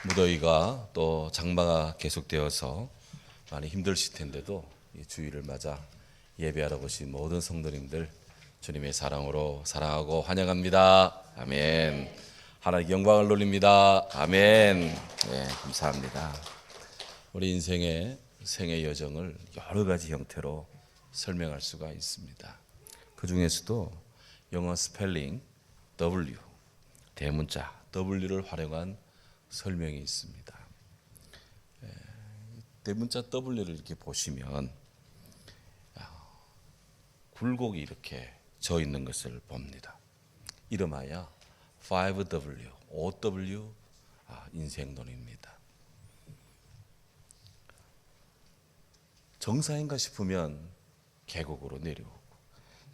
무더위가 또 장마가 계속되어서 많이 힘드실 텐데도 이 주일을 맞아 예배하러 오신 모든 성도님들 주님의 사랑으로 사랑하고 환영합니다. 아멘. 하나님께 영광을 돌립니다. 아멘. 네, 감사합니다. 우리 인생의 생애 여정을 여러 가지 형태로 설명할 수가 있습니다. 그 중에서도 영어 스펠링 W, 대문자 W를 활용한 설명이 있습니다. 대문자 W를 이렇게 보시면 굴곡이 이렇게 져 있는 것을 봅니다. 이름하여 5W, OW 인생론입니다. 정상인가 싶으면 계곡으로 내려오고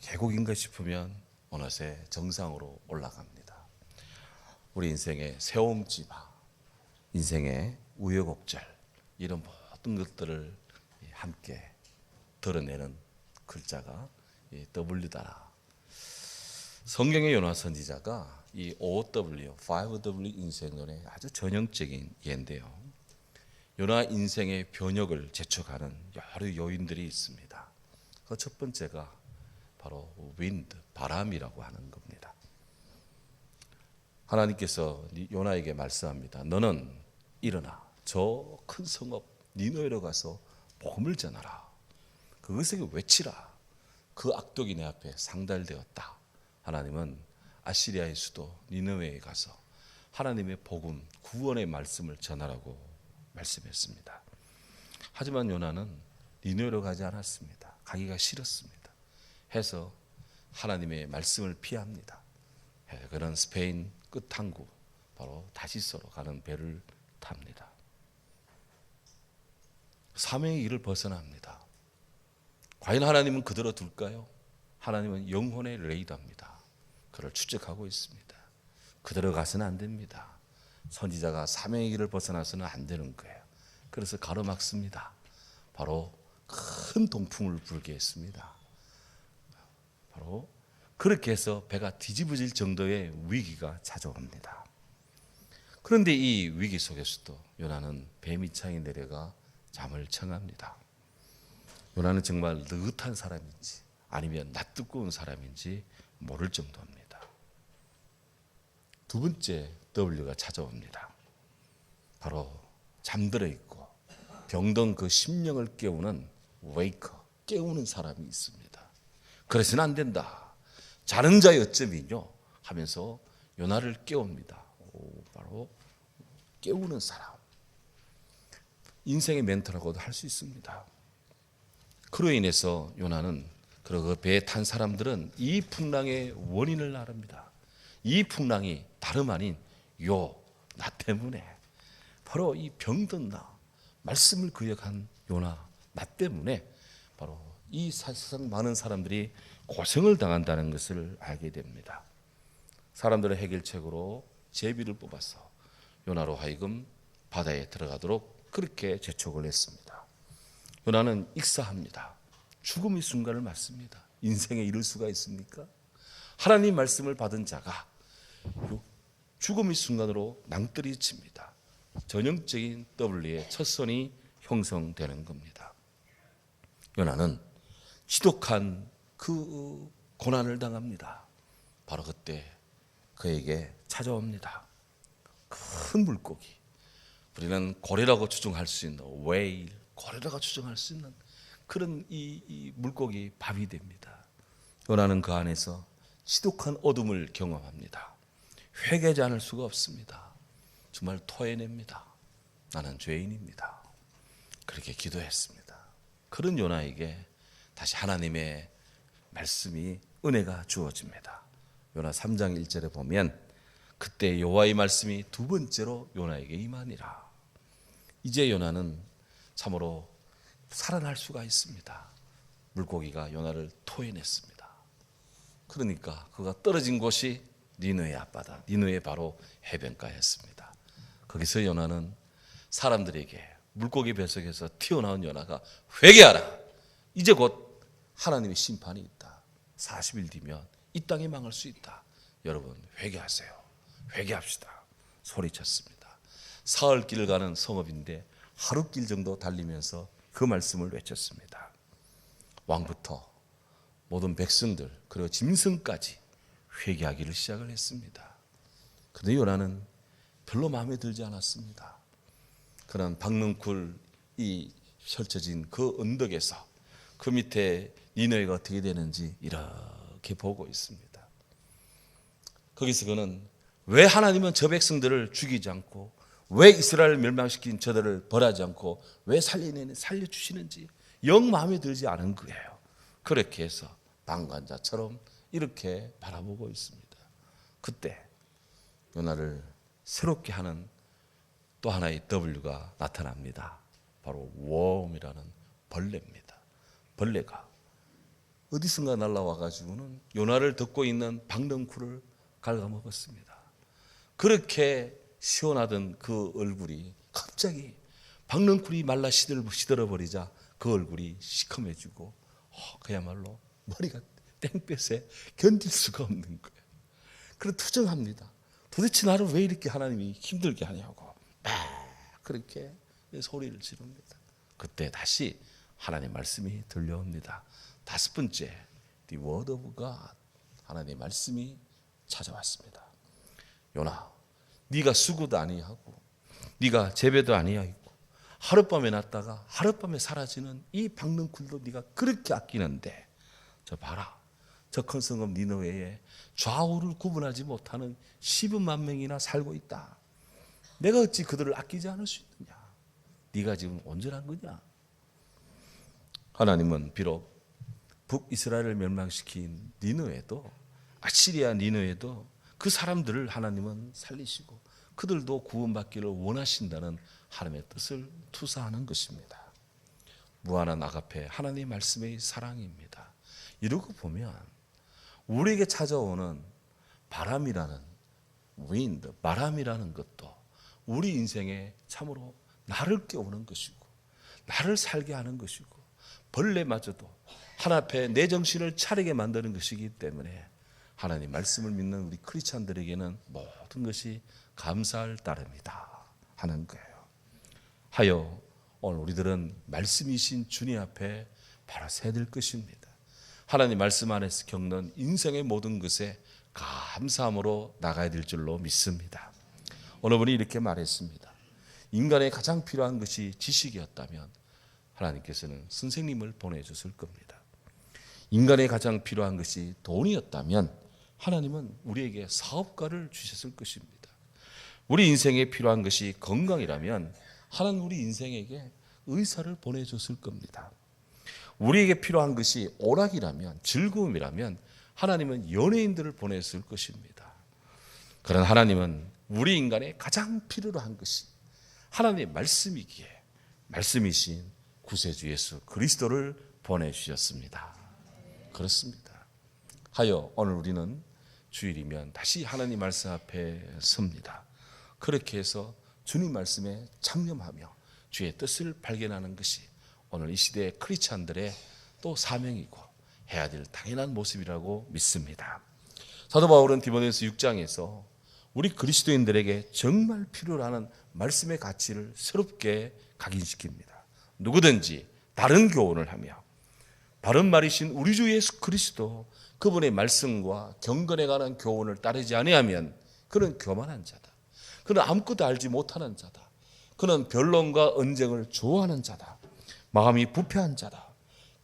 계곡인가 싶으면 어느새 정상으로 올라갑니다. 우리 인생의 세옹지마, 인생의 우여곡절 이런 모든 것들을 함께 드러내는 글자가 W다. 성경의 요나 선지자가 이 OW, 5W 인생론의 아주 전형적인 예인데요. 요나 인생의 변혁을 재촉하는 여러 요인들이 있습니다. 그 첫 번째가 바로 윈드, 바람이라고 하는 겁니다. 하나님께서 요나에게 말씀합니다. 너는 일어나 저 큰 성읍 니느웨로 가서 복음을 전하라. 그것에게 외치라. 그 악독이 내 앞에 상달되었다. 하나님은 아시리아의 수도 니느웨에 가서 하나님의 복음, 구원의 말씀을 전하라고 말씀했습니다. 하지만 요나는 니느웨로 가지 않았습니다. 가기가 싫었습니다. 해서 하나님의 말씀을 피합니다. 그는 스페인 끝 항구 바로 다시서로 가는 배를 탑니다. 사명의 길을 벗어납니다. 과연 하나님은 그대로 둘까요? 하나님은 영혼의 레이더입니다. 그를 추적하고 있습니다. 그대로 가서는 안 됩니다. 선지자가 사명의 길을 벗어나서는 안 되는 거예요. 그래서 가로막습니다. 바로 큰 동풍을 불게 했습니다. 바로 그렇게 해서 배가 뒤집어질 정도의 위기가 찾아옵니다. 그런데 이 위기 속에서도 요나는 배 밑창에 내려가 잠을 청합니다. 요나는 정말 느긋한 사람인지 아니면 낯뜨거운 사람인지 모를 정도입니다. 두 번째 W가 찾아옵니다. 바로 잠들어 있고 병든 그 심령을 깨우는 웨이커, 깨우는 사람이 있습니다. 그래서는 안 된다. 자는 자의 어쩌면요 하면서 요나를 깨웁니다. 바로 깨우는 사람. 인생의 멘토라고도 할 수 있습니다. 그로 인해서 요나는 그리고 그 배에 탄 사람들은 이 풍랑의 원인을 알습니다. 이 풍랑이 다름 아닌 나 때문에 바로 이 병든 나, 말씀을 거역한 요나 나 때문에 바로 이 세상 많은 사람들이 고생을 당한다는 것을 알게 됩니다. 사람들의 해결책으로 제비를 뽑아서 요나로 하여금 바다에 들어가도록 그렇게 재촉을 했습니다. 요나는 익사합니다. 죽음의 순간을 맞습니다. 인생에 이럴 수가 있습니까? 하나님 말씀을 받은 자가 죽음의 순간으로 낭떠리 칩니다. 전형적인 W의 첫 선이 형성되는 겁니다. 요나는 지독한 그 고난을 당합니다. 바로 그때 그에게 찾아옵니다. 큰 물고기. 우리는 고래라고 추정할 수 있는 웨일, 고래라고 추정할 수 있는 그런 이 물고기 밥이 됩니다. 요나는 그 안에서 지독한 어둠을 경험합니다. 회개하지 않을 수가 없습니다. 정말 토해냅니다. 나는 죄인입니다. 그렇게 기도했습니다. 그런 요나에게 다시 하나님의 말씀이 은혜가 주어집니다. 요나 3장 1절에 보면 그때 여호와의 말씀이 두 번째로 요나에게 임하니라. 이제 요나는 참으로 살아날 수가 있습니다. 물고기가 요나를 토해냈습니다. 그러니까 그가 떨어진 곳이 니느웨 앞바다, 니느웨 바로 해변가였습니다. 거기서 요나는 사람들에게 물고기 뱃속에서 튀어나온 요나가 회개하라. 이제 곧 하나님의 심판이 있다. 40일 뒤면 이 땅이 망할 수 있다. 여러분 회개하세요. 회개합시다. 소리쳤습니다. 사흘 길을 가는 성읍인데 하루 길 정도 달리면서 그 말씀을 외쳤습니다. 왕부터 모든 백성들 그리고 짐승까지 회개하기를 시작을 했습니다. 그런데 요나는 별로 마음에 들지 않았습니다. 그런 박능쿨이 펼쳐진 그 언덕에서 그 밑에 니느웨가 어떻게 되는지 이렇게 보고 있습니다. 거기서 그는 왜 하나님은 저 백성들을 죽이지 않고 왜 이스라엘을 멸망시킨 저들을 벌하지 않고 왜 살려주시는지 영 마음에 들지 않은 거예요. 그렇게 해서 방관자처럼 이렇게 바라보고 있습니다. 그때 요나를 새롭게 하는 또 하나의 W가 나타납니다. 바로 웜이라는 벌레입니다. 벌레가 어디선가 날라와 가지고는 요나를 덮고 있는 박능쿨을 갉아먹었습니다. 그렇게 시원하던 그 얼굴이 갑자기 박능쿨이 말라 시들어버리자 그 얼굴이 시커매지고 그야말로 머리가 땡볕에 견딜 수가 없는 거예요. 그래서 투정합니다. 도대체 나를 왜 이렇게 하나님이 힘들게 하냐고 그렇게 소리를 지릅니다. 그때 다시 하나님의 말씀이 들려옵니다. 다섯 번째, The Word of God, 하나님의 말씀이 찾아왔습니다. 요나, 네가 수고도 아니하고 네가 재배도 아니하고 하룻밤에 났다가 하룻밤에 사라지는 이 박능쿨도 네가 그렇게 아끼는데 저 봐라, 저 큰 성읍 니느웨에 좌우를 구분하지 못하는 12만 명이나 살고 있다. 내가 어찌 그들을 아끼지 않을 수 있느냐? 네가 지금 온전한 거냐? 하나님은 비록 북이스라엘을 멸망시킨 니느웨도, 아시리아 니느웨도 그 사람들을 하나님은 살리시고 그들도 구원받기를 원하신다는 하나님의 뜻을 투사하는 것입니다. 무한한 아가페, 하나님의 말씀의 사랑입니다. 이러고 보면 우리에게 찾아오는 바람이라는 wind, 바람이라는 것도 우리 인생에 참으로 나를 깨우는 것이고 나를 살게 하는 것이고 벌레마저도 하나님 앞에 내 정신을 차리게 만드는 것이기 때문에 하나님 말씀을 믿는 우리 크리스찬들에게는 모든 것이 감사할 따름이다 하는 거예요. 하여 오늘 우리들은 말씀이신 주님 앞에 바로 서야 될 것입니다. 하나님 말씀 안에서 겪는 인생의 모든 것에 감사함으로 나가야 될 줄로 믿습니다. 어느 분이 이렇게 말했습니다. 인간에 가장 필요한 것이 지식이었다면 하나님께서는 선생님을 보내줬을 겁니다. 인간에 가장 필요한 것이 돈이었다면 하나님은 우리에게 사업가를 주셨을 것입니다. 우리 인생에 필요한 것이 건강이라면 하나님 우리 인생에게 의사를 보내줬을 겁니다. 우리에게 필요한 것이 오락이라면, 즐거움이라면 하나님은 연예인들을 보냈을 것입니다. 그러나 하나님은 우리 인간에 가장 필요로 한 것이 하나님의 말씀이기에 말씀이신 구세주 예수 그리스도를 보내주셨습니다. 그렇습니다. 하여 오늘 우리는 주일이면 다시 하나님 말씀 앞에 섭니다. 그렇게 해서 주님 말씀에 창념하며 주의 뜻을 발견하는 것이 오늘 이 시대의 크리스찬들의 또 사명이고 해야 될 당연한 모습이라고 믿습니다. 사도 바울은 디모데후서 6장에서 우리 그리스도인들에게 정말 필요로 하는 말씀의 가치를 새롭게 각인시킵니다. 누구든지 다른 교훈을 하며 바른 말이신 우리 주 예수 그리스도 그분의 말씀과 경건에 관한 교훈을 따르지 아니하면 그는 교만한 자다. 그는 아무것도 알지 못하는 자다. 그는 변론과 언쟁을 좋아하는 자다. 마음이 부패한 자다.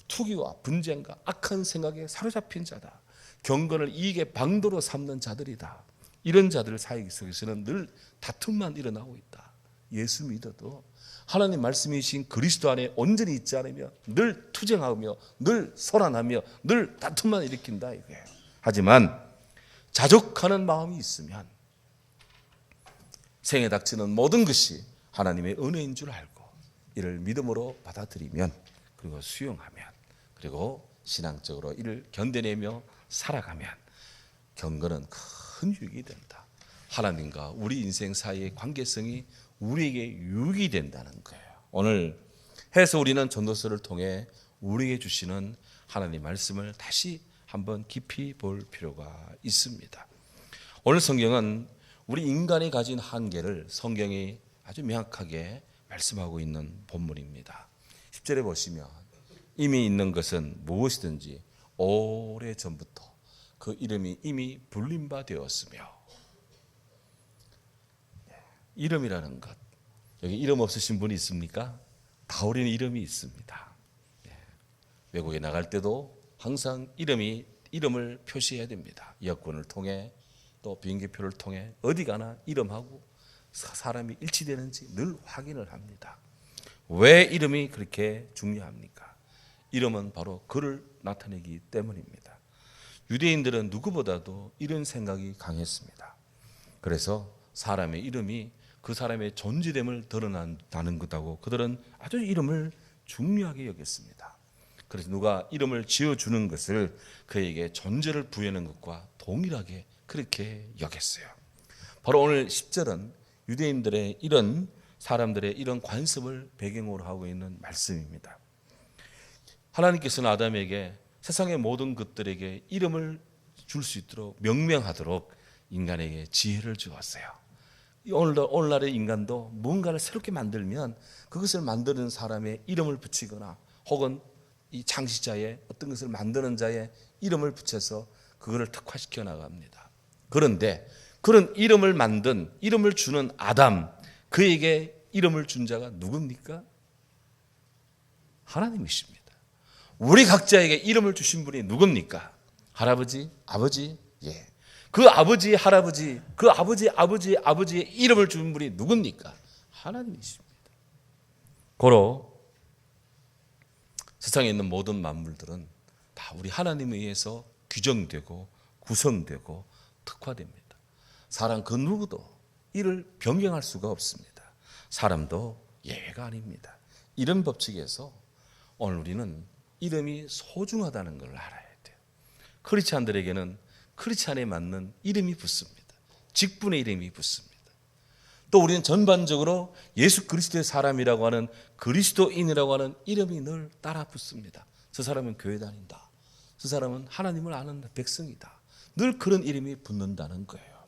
투기와 분쟁과 악한 생각에 사로잡힌 자다. 경건을 이익의 방도로 삼는 자들이다. 이런 자들 사이 속에서는 늘 다툼만 일어나고 있다. 예수 믿어도 하나님 말씀이신 그리스도 안에 온전히 있지 않으며 늘 투쟁하며 늘 소란하며 늘 다툼만 일으킨다 이거예요. 하지만 자족하는 마음이 있으면 생에 닥치는 모든 것이 하나님의 은혜인 줄 알고 이를 믿음으로 받아들이면 그리고 수용하면 그리고 신앙적으로 이를 견뎌내며 살아가면 경건은 큰 유익이 된다. 하나님과 우리 인생 사이의 관계성이 우리에게 유익이 된다는 거예요. 오늘 해서 우리는 전도서를 통해 우리에게 주시는 하나님 말씀을 다시 한번 깊이 볼 필요가 있습니다. 오늘 성경은 우리 인간이 가진 한계를 성경이 아주 명확하게 말씀하고 있는 본문입니다. 10절에 보시면 이미 있는 것은 무엇이든지 오래전부터 그 이름이 이미 불린 바 되었으며, 이름이라는 것, 여기 이름 없으신 분이 있습니까? 다우리는 이름이 있습니다. 외국에 나갈 때도 항상 이름을 표시해야 됩니다. 여권을 통해 또 비행기표를 통해 어디 가나 이름하고 사람이 일치되는지 늘 확인을 합니다. 왜 이름이 그렇게 중요합니까? 이름은 바로 그를 나타내기 때문입니다. 유대인들은 누구보다도 이런 생각이 강했습니다. 그래서 사람의 이름이 그 사람의 존재됨을 드러난다는 것하고 그들은 아주 이름을 중요하게 여겼습니다. 그래서 누가 이름을 지어주는 것을 그에게 존재를 부여하는 것과 동일하게 그렇게 여겼어요. 바로 오늘 10절은 유대인들의 이런 사람들의 이런 관습을 배경으로 하고 있는 말씀입니다. 하나님께서는 아담에게 세상의 모든 것들에게 이름을 줄 수 있도록 명명하도록 인간에게 지혜를 주었어요. 오늘날의 인간도 뭔가를 새롭게 만들면 그것을 만드는 사람의 이름을 붙이거나 혹은 이 창시자의 어떤 것을 만드는 자의 이름을 붙여서 그거를 특화시켜 나갑니다. 그런데 그런 이름을 만든, 이름을 주는 아담, 그에게 이름을 준 자가 누굽니까? 하나님이십니다. 우리 각자에게 이름을 주신 분이 누굽니까? 할아버지, 아버지, 예. 그 아버지, 할아버지, 그 아버지의 이름을 준 분이 누굽니까? 하나님이십니다. 고로 세상에 있는 모든 만물들은 다 우리 하나님에 의해서 규정되고 구성되고 특화됩니다. 사람 그 누구도 이를 변경할 수가 없습니다. 사람도 예외가 아닙니다. 이런 법칙에서 오늘 우리는 이름이 소중하다는 걸 알아야 돼요. 크리스찬들에게는 크리스찬에 맞는 이름이 붙습니다. 직분의 이름이 붙습니다. 또 우리는 전반적으로 예수 그리스도의 사람이라고 하는, 그리스도인이라고 하는 이름이 늘 따라 붙습니다. 저 사람은 교회 다닌다. 저 사람은 하나님을 아는 백성이다. 늘 그런 이름이 붙는다는 거예요.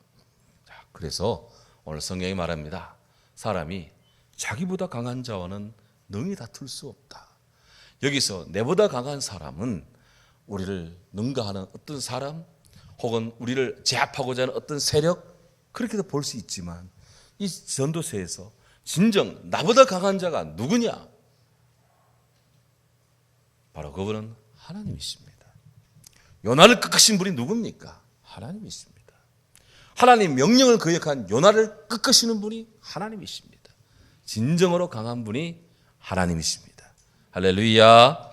자, 그래서 오늘 성경이 말합니다. 사람이 자기보다 강한 자와는 능히 다툴 수 없다. 여기서 내보다 강한 사람은 우리를 능가하는 어떤 사람, 혹은 우리를 제압하고자 하는 어떤 세력, 그렇게도 볼 수 있지만 이 전도서에서 진정 나보다 강한 자가 누구냐? 바로 그분은 하나님이십니다. 요나를 꺾으신 분이 누굽니까? 하나님이십니다. 하나님 명령을 거역한 요나를 꺾으시는 분이 하나님이십니다. 진정으로 강한 분이 하나님이십니다. 할렐루야.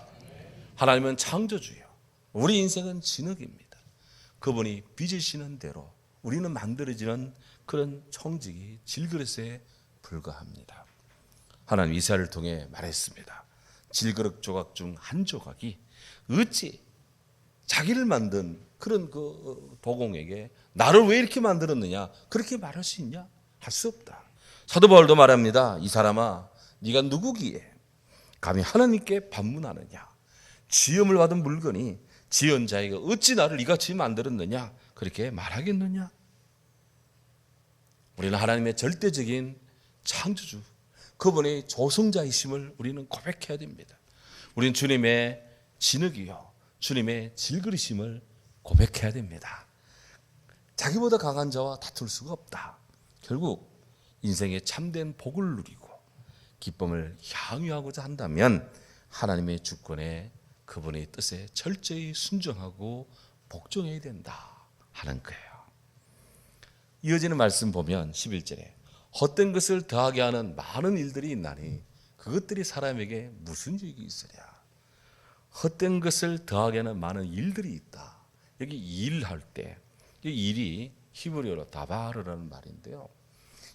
하나님은 창조주요, 우리 인생은 진흙입니다. 그분이 빚으시는 대로 우리는 만들어지는 그런 청지기, 질그릇에 불과합니다. 하나님 이사야를 통해 말했습니다. 질그릇 조각 중 한 조각이 어찌 자기를 만든 그런 그 도공에게 나를 왜 이렇게 만들었느냐, 그렇게 말할 수 있냐? 할 수 없다. 사도 바울도 말합니다. 이 사람아, 네가 누구기에 감히 하나님께 반문하느냐? 지음을 받은 물건이 지은 자에게 어찌 나를 이같이 만들었느냐, 그렇게 말하겠느냐? 우리는 하나님의 절대적인 창조주, 그분의 조성자이심을 우리는 고백해야 됩니다. 우리는 주님의 진흙이요, 주님의 질그릇임을 고백해야 됩니다. 자기보다 강한 자와 다툴 수가 없다. 결국 인생의 참된 복을 누리고 기쁨을 향유하고자 한다면 하나님의 주권에, 그분의 뜻에 철저히 순종하고 복종해야 된다 하는 거예요. 이어지는 말씀 보면 11절에 헛된 것을 더하게 하는 많은 일들이 있나니 그것들이 사람에게 무슨 유익이 있으랴. 헛된 것을 더하게 하는 많은 일들이 있다. 여기 일할 때 이 일이 히브리어로 다바르라는 말인데요.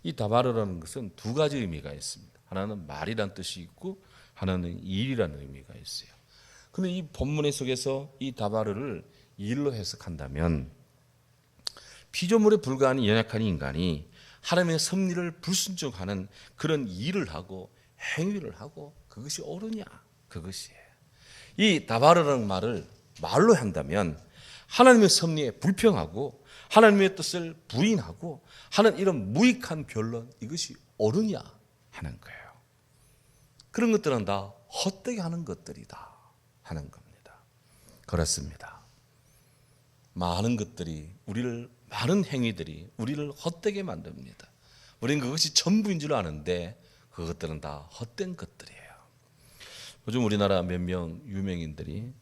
이 다바르라는 것은 두 가지 의미가 있습니다. 하나는 말이란 뜻이 있고 하나는 일이라는 의미가 있어요. 그런데 이 본문의 속에서 이 다바르를 일로 해석한다면 피조물에 불과한 연약한 인간이 하나님의 섭리를 불순종하는 그런 일을 하고 행위를 하고 그것이 옳으냐, 그것이에요. 이 다바르라는 말을 말로 한다면 하나님의 섭리에 불평하고 하나님의 뜻을 부인하고 하는 이런 무익한 변론, 이것이 옳으냐, 하는 거예요. 그런 것들은 다 헛되게 하는 것들이다 하는 겁니다. 그렇습니다. 많은 것들이 많은 행위들이 우리를 헛되게 만듭니다. 우리는 그것이 전부인 줄 아는데 그것들은 다 헛된 것들이에요. 요즘 우리나라 몇 명 유명인들이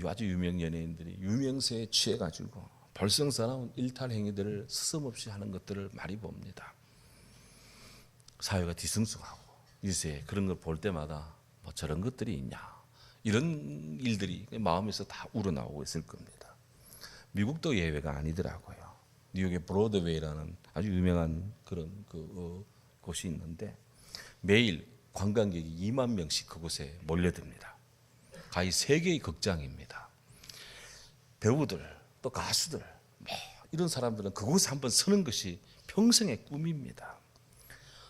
아주 유명 연예인들이 유명세에 취해가지고 벌성사나운 일탈 행위들을 스스럼없이 하는 것들을 많이 봅니다. 사회가 뒤숭숭하고 이제 그런 걸 볼 때마다 뭐 저런 것들이 있냐 이런 일들이 마음에서 다 우러나오고 있을 겁니다. 미국도 예외가 아니더라고요. 뉴욕의 브로드웨이라는 아주 유명한 그런 곳이 있는데 매일 관광객이 2만 명씩 그곳에 몰려듭니다. 거의 세계의 극장입니다. 배우들 또 가수들 이런 사람들은 그곳에 한번 서는 것이 평생의 꿈입니다.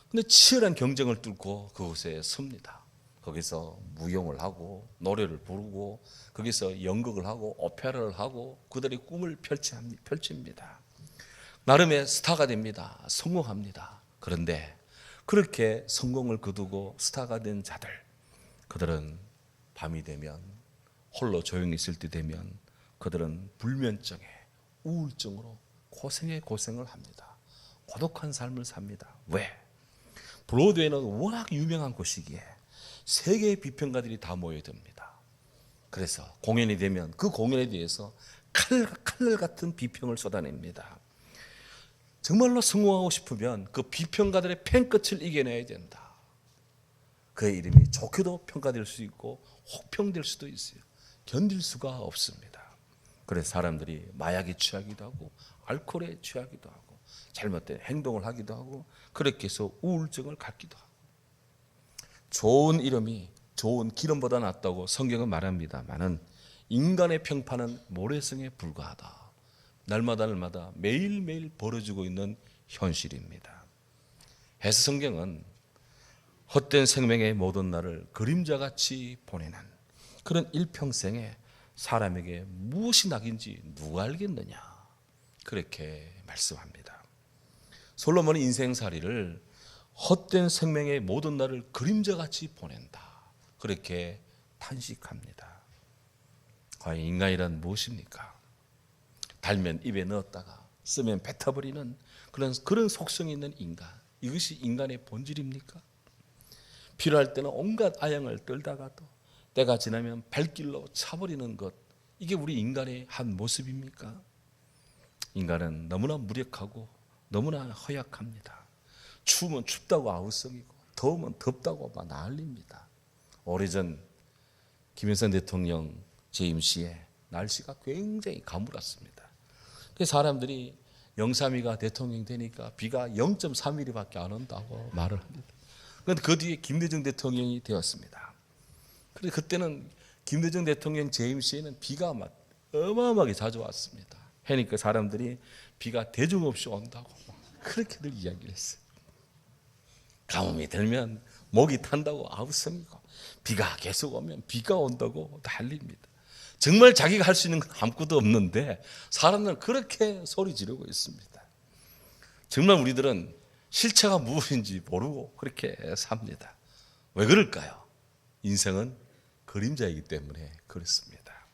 그런데 치열한 경쟁을 뚫고 그곳에 섭니다. 거기서 무용을 하고 노래를 부르고 거기서 연극을 하고 오페라를 하고 그들의 꿈을 펼칩니다. 나름의 스타가 됩니다. 성공합니다. 그런데 그렇게 성공을 거두고 스타가 된 자들, 그들은 밤이 되면 홀로 조용히 있을 때 되면 그들은 불면증에 우울증으로 고생을 합니다. 고독한 삶을 삽니다. 왜? 브로드웨이는 워낙 유명한 곳이기에 세계의 비평가들이 다 모여듭니다. 그래서 공연이 되면 그 공연에 대해서 칼날 같은 비평을 쏟아냅니다. 정말로 성공하고 싶으면 그 비평가들의 펜끝을 이겨내야 된다. 그의 이름이 좋게도 평가될 수 있고 혹평될 수도 있어요. 견딜 수가 없습니다. 그래서 사람들이 마약에 취하기도 하고 알코올에 취하기도 하고 잘못된 행동을 하기도 하고 그렇게 해서 우울증을 갖기도 하고 좋은 이름이 좋은 기름보다 낫다고 성경은 말합니다마는 인간의 평판은 모래성에 불과하다. 날마다 매일매일 벌어지고 있는 현실입니다. 해서 성경은 헛된 생명의 모든 날을 그림자같이 보내는 그런 일평생에 사람에게 무엇이 낙인지 누가 알겠느냐 그렇게 말씀합니다. 솔로몬의 인생살이를 헛된 생명의 모든 날을 그림자같이 보낸다 그렇게 탄식합니다. 과연 인간이란 무엇입니까? 달면 입에 넣었다가 쓰면 뱉어버리는 그런 속성이 있는 인간, 이것이 인간의 본질입니까? 필요할 때는 온갖 아양을 떨다가도 때가 지나면 발길로 차버리는 것, 이게 우리 인간의 한 모습입니까? 인간은 너무나 무력하고 너무나 허약합니다. 추우면 춥다고 아우성이고 더우면 덥다고 막 난립니다. 오래전 김일성 대통령 재임 시에 날씨가 굉장히 가물었습니다. 그래서 사람들이 영삼이가 대통령 되니까 비가 0.3mm밖에 안 온다고 말을 합니다. 그런데 그 뒤에 김대중 대통령이 되었습니다. 그런데 그때는 김대중 대통령 재임 시에는 비가 막 어마어마하게 자주 왔습니다. 그러니까 사람들이 비가 대중 없이 온다고 그렇게들 이야기를 했어요. 가뭄이 들면 목이 탄다고 아우성이고 비가 계속 오면 비가 온다고 난립니다. 정말 자기가 할 수 있는 건 아무것도 없는데 사람들은 그렇게 소리 지르고 있습니다. 정말 우리들은 실체가 무엇인지 모르고 그렇게 삽니다. 왜 그럴까요? 인생은 그림자이기 때문에 그렇습니다.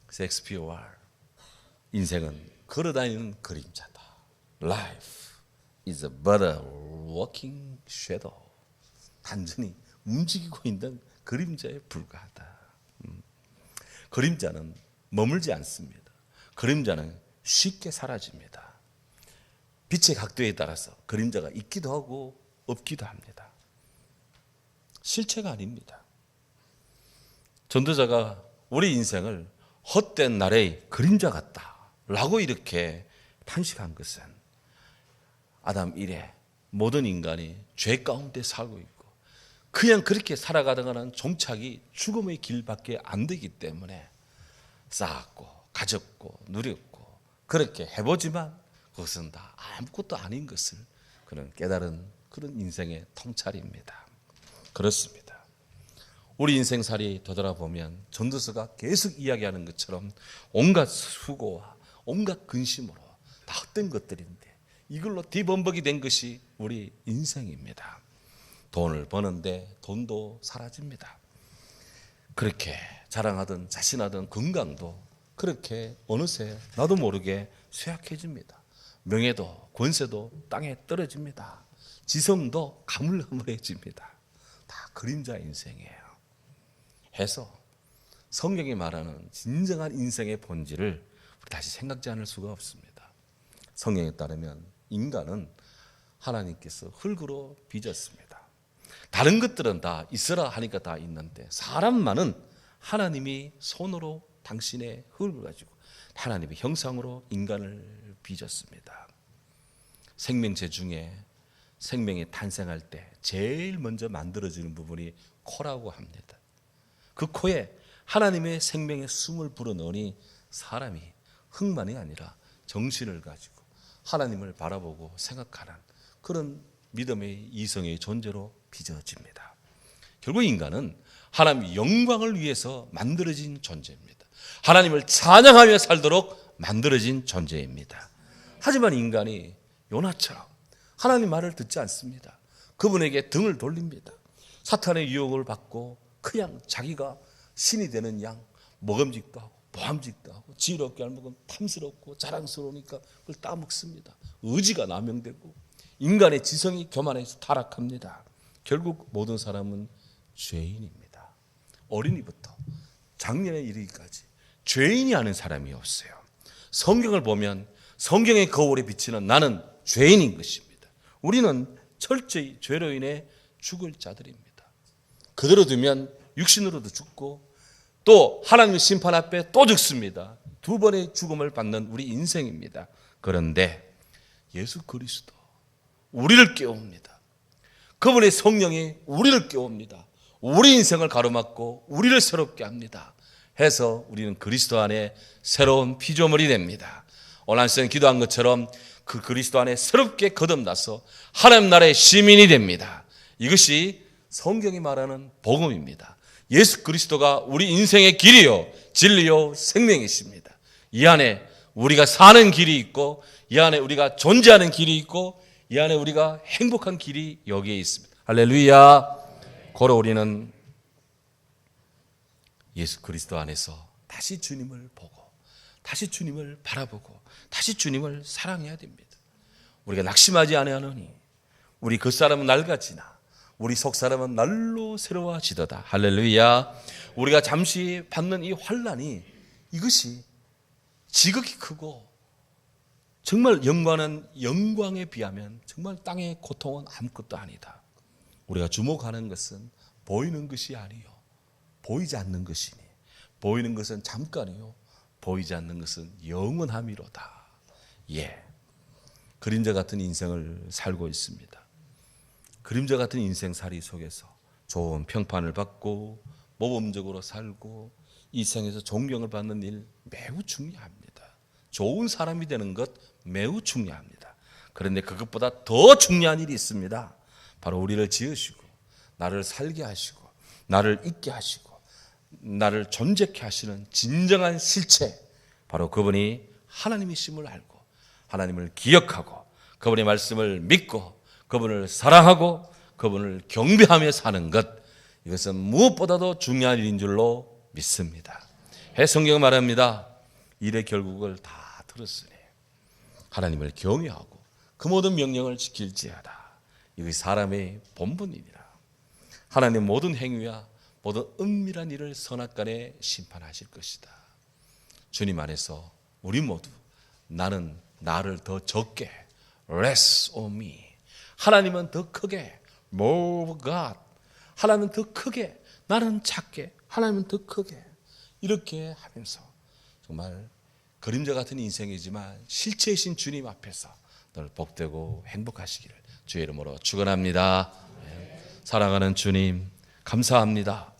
셰익스피어와 인생은 걸어다니는 그림자다. Life is but a walking shadow. 단순히 움직이고 있는 그림자에 불과하다. 그림자는 머물지 않습니다. 그림자는 쉽게 사라집니다. 빛의 각도에 따라서 그림자가 있기도 하고 없기도 합니다. 실체가 아닙니다. 전도자가 우리 인생을 헛된 날의 그림자 같다라고 이렇게 탄식한 것은 아담 이래 모든 인간이 죄 가운데 살고 있고 그냥 그렇게 살아가다가는 종착이 죽음의 길밖에 안 되기 때문에 쌓았고 가졌고 누렸고 그렇게 해보지만 그것은 다 아무것도 아닌 것을 그는 깨달은 그런 인생의 통찰입니다. 그렇습니다. 우리 인생살이 되돌아보면 전도서가 계속 이야기하는 것처럼 온갖 수고와 온갖 근심으로 다 헛된 것들인데 이걸로 뒤범벅이 된 것이 우리 인생입니다. 돈을 버는데 돈도 사라집니다. 그렇게 자랑하던 자신하던 건강도 그렇게 어느새 나도 모르게 쇠약해집니다. 명예도 권세도 땅에 떨어집니다. 지성도 가물가물해집니다. 다 그림자 인생이에요. 해서 성경이 말하는 진정한 인생의 본질을 우리 다시 생각지 않을 수가 없습니다. 성경에 따르면 인간은 하나님께서 흙으로 빚었습니다. 다른 것들은 다 있으라 하니까 다 있는데 사람만은 하나님이 손으로 당신의 흙을 가지고 하나님의 형상으로 인간을 빚었습니다. 생명체 중에 생명이 탄생할 때 제일 먼저 만들어지는 부분이 코라고 합니다. 그 코에 하나님의 생명의 숨을 불어넣으니 사람이 흙만이 아니라 정신을 가지고 하나님을 바라보고 생각하는 그런 믿음의 이성의 존재로 빚어집니다. 결국 인간은 하나님의 영광을 위해서 만들어진 존재입니다. 하나님을 찬양하며 살도록 만들어진 존재입니다. 하지만 인간이 요나처럼 하나님 말을 듣지 않습니다. 그분에게 등을 돌립니다. 사탄의 유혹을 받고 그냥 자기가 신이 되는 양 먹음직도 하고 보암직도 하고 지혜롭게 알먹으면 탐스럽고 자랑스러우니까 그걸 따먹습니다. 의지가 남용되고 인간의 지성이 교만해서 타락합니다. 결국 모든 사람은 죄인입니다. 어린이부터 장년에 이르기까지 죄인이 아는 사람이 없어요. 성경을 보면 성경의 거울에 비치는 나는 죄인인 것입니다. 우리는 철저히 죄로 인해 죽을 자들입니다. 그대로 두면 육신으로도 죽고 또 하나님의 심판 앞에 또 죽습니다. 두 번의 죽음을 받는 우리 인생입니다. 그런데 예수 그리스도 우리를 깨웁니다. 그분의 성령이 우리를 깨웁니다. 우리 인생을 가로막고 우리를 새롭게 합니다. 해서 우리는 그리스도 안에 새로운 피조물이 됩니다. 오늘 한시간 기도한 것처럼 그 그리스도 안에 새롭게 거듭나서 하나님 나라의 시민이 됩니다. 이것이 성경이 말하는 복음입니다. 예수 그리스도가 우리 인생의 길이요 진리요 생명이십니다. 이 안에 우리가 사는 길이 있고 이 안에 우리가 존재하는 길이 있고 이 안에 우리가 행복한 길이 여기에 있습니다. 할렐루야. 고로 우리는 예수 그리스도 안에서 다시 주님을 보고 다시 주님을 바라보고 다시 주님을 사랑해야 됩니다. 우리가 낙심하지 아니하노니 우리 겉사람은 낡아지나 우리 속사람은 날로 새로워지도다. 할렐루야. 우리가 잠시 받는 이 환난이 이것이 지극히 크고 정말 영광에 비하면 정말 땅의 고통은 아무것도 아니다. 우리가 주목하는 것은 보이는 것이 아니요 보이지 않는 것이니 보이는 것은 잠깐이요 보이지 않는 것은 영원함이로다. 예, 그림자 같은 인생을 살고 있습니다. 그림자 같은 인생살이 속에서 좋은 평판을 받고 모범적으로 살고 이 생에서 존경을 받는 일 매우 중요합니다. 좋은 사람이 되는 것 매우 중요합니다. 그런데 그것보다 더 중요한 일이 있습니다. 바로 우리를 지으시고 나를 살게 하시고 나를 있게 하시고 나를 존재케 하시는 진정한 실체, 바로 그분이 하나님이심을 알고 하나님을 기억하고 그분의 말씀을 믿고 그분을 사랑하고 그분을 경배하며 사는 것, 이것은 무엇보다도 중요한 일인 줄로 믿습니다. 성경은 말합니다. 일의 결국을 다 들었으니 하나님을 경외하고 그 모든 명령을 지킬지어다. 이것이 사람의 본분이니라. 하나님 모든 행위와 모든 은밀한 일을 선악간에 심판하실 것이다. 주님 안에서 우리 모두 나는 나를 더 적게 less on me, 하나님은 더 크게 more of God, 하나님은 더 크게 나는 작게 하나님은 더 크게 이렇게 하면서 정말 그림자 같은 인생이지만 실체이신 주님 앞에서 늘 복되고 행복하시기를 주의 이름으로 축원합니다. 사랑하는 주님 감사합니다.